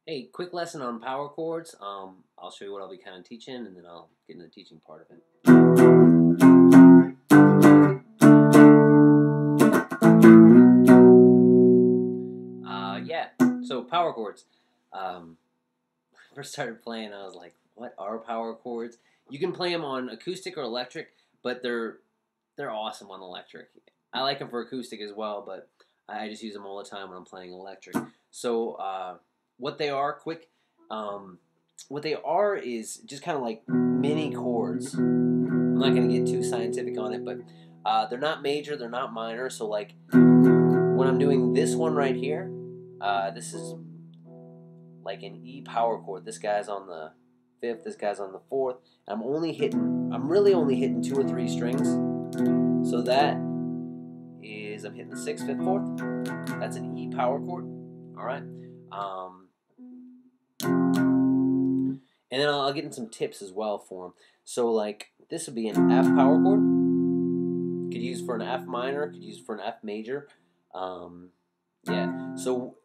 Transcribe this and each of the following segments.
Hey, quick lesson on power chords. I'll show you what I'll be kind of teaching, and then I'll get into the teaching part of it. Yeah. So power chords. When I first started playing, I was like, "What are power chords?" You can play them on acoustic or electric, but they're awesome on electric. I like them for acoustic as well, but I just use them all the time when I'm playing electric. So what they are, quick. What they are is just kind of like mini chords. I'm not going to get too scientific on it, but they're not major, they're not minor. So like when I'm doing this one right here, this is like an E power chord. This guy's on the 5th, this guy's on the 4th. I'm really only hitting 2 or 3 strings. So that is, I'm hitting the 6th, 5th, 4th. That's an E power chord. All right. And then I'll get in some tips as well for them. So like this would be an F power chord. Could use for an F minor. Could use for an F major. Yeah. So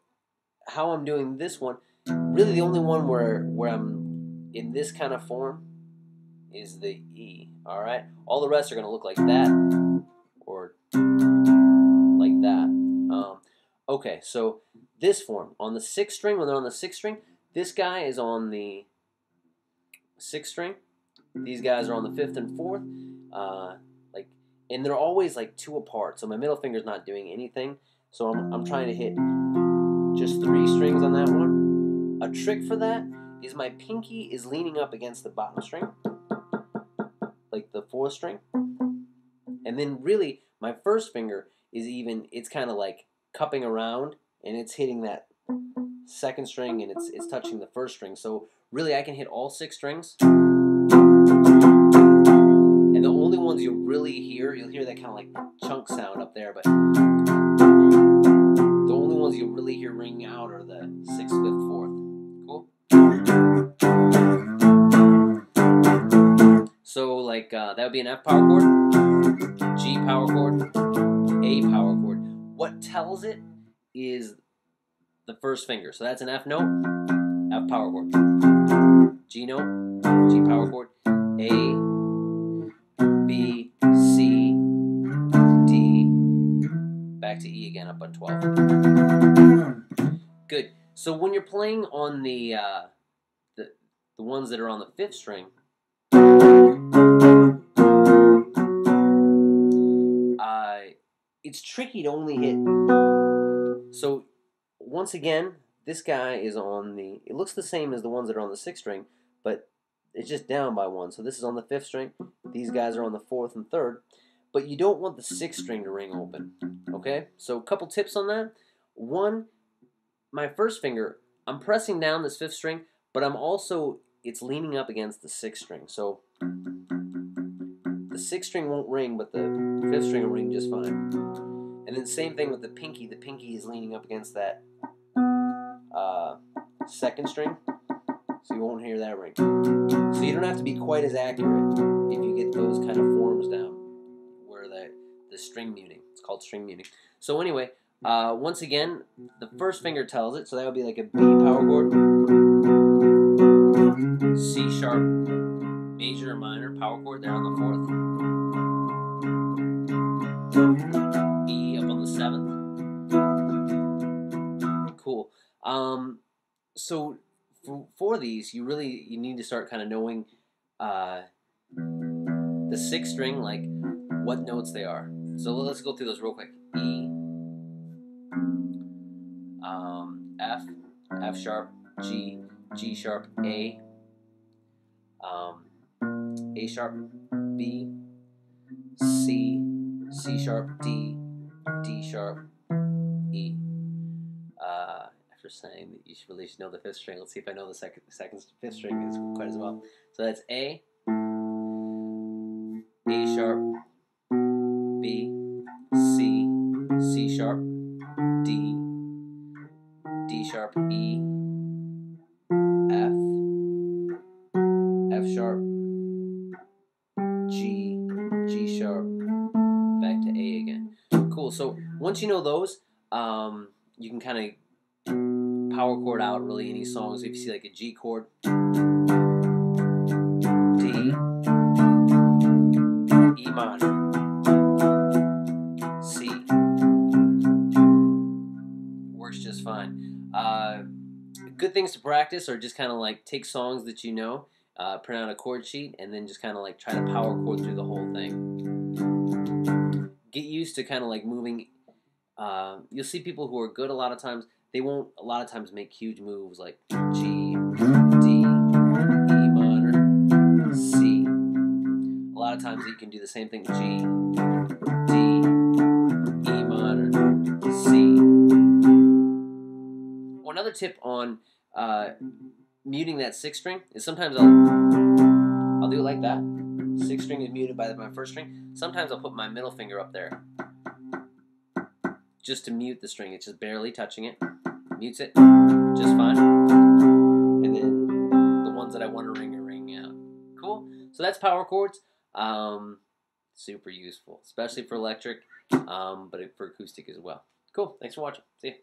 how I'm doing this one, really the only one where I'm in this kind of form is the E. All right. All the rest are going to look like that or like that. Okay. So this form on the 6th string, when they're on the 6th string, this guy is on the 6th string. These guys are on the 5th and 4th. And they're always like 2 apart. So my middle finger's not doing anything. So I'm trying to hit just 3 strings on that one. A trick for that is my pinky is leaning up against the bottom string, like the 4th string. And then really my first finger is it's kind of like cupping around and it's hitting that 2nd string and it's touching the 1st string. So really I can hit all 6 strings. And the only ones you'll really hear, you'll hear that kind of like chunk sound up there, but the only ones you'll really hear ringing out are the 6th, 5th, 4th. Cool? So like that would be an F power chord, G power chord, A power chord. What tells it is the 1st finger. So that's an F note, F power chord. G note, G power chord. A, B, C, D, back to E again up on 12. Good. So when you're playing on the ones that are on the 5th string, it's tricky to only hit. So once again, this guy is on the, it looks the same as the ones that are on the 6th string, but it's just down by 1. So this is on the 5th string. These guys are on the 4th and 3rd. But you don't want the 6th string to ring open. Okay? So a couple tips on that. One, my 1st finger, I'm pressing down this 5th string, but it's leaning up against the 6th string. So the 6th string won't ring, but the 5th string will ring just fine. And then same thing with the pinky. The pinky is leaning up against that 2nd string, so you won't hear that ring. So you don't have to be quite as accurate if you get those kind of forms down, where the string muting. It's called string muting. So anyway, once again, the 1st finger tells it, so that would be like a B power chord, C sharp, major or minor power chord there on the 4th, E up on the 7th. Cool. So for these, you need to start kind of knowing the 6th string, like what notes they are. So let's go through those real quick. E, F, F sharp, G, G sharp, A sharp, B, C, C sharp, D, D sharp, E. After saying that you should know the 5th string, let's see if I know the 5th string is quite as well. So that's A sharp, B, C, C sharp, D, D sharp, E, F, F sharp, G, G sharp, back to A again. Cool. So once you know those, you can kind of power chord out really any song. So if you see like a G chord, D, E minor, C, works just fine. Good things to practice are just kind of like take songs that you know, print out a chord sheet, and then just kind of like try to power chord through the whole thing. Get used to kind of like moving. You'll see people who are good a lot of times, they won't a lot of times make huge moves like G, D, E minor, C. A lot of times you can do the same thing, G, D, E minor, C. Well, another tip on muting that sixth string is sometimes I'll do it like that. Sixth string is muted by my first string. Sometimes I'll put my middle finger up there just to mute the string. It's just barely touching it. Mutes it just fine. And then the ones that I want to ring are ringing out. Cool. So that's power chords. Super useful, especially for electric, but for acoustic as well. Cool. Thanks for watching. See ya.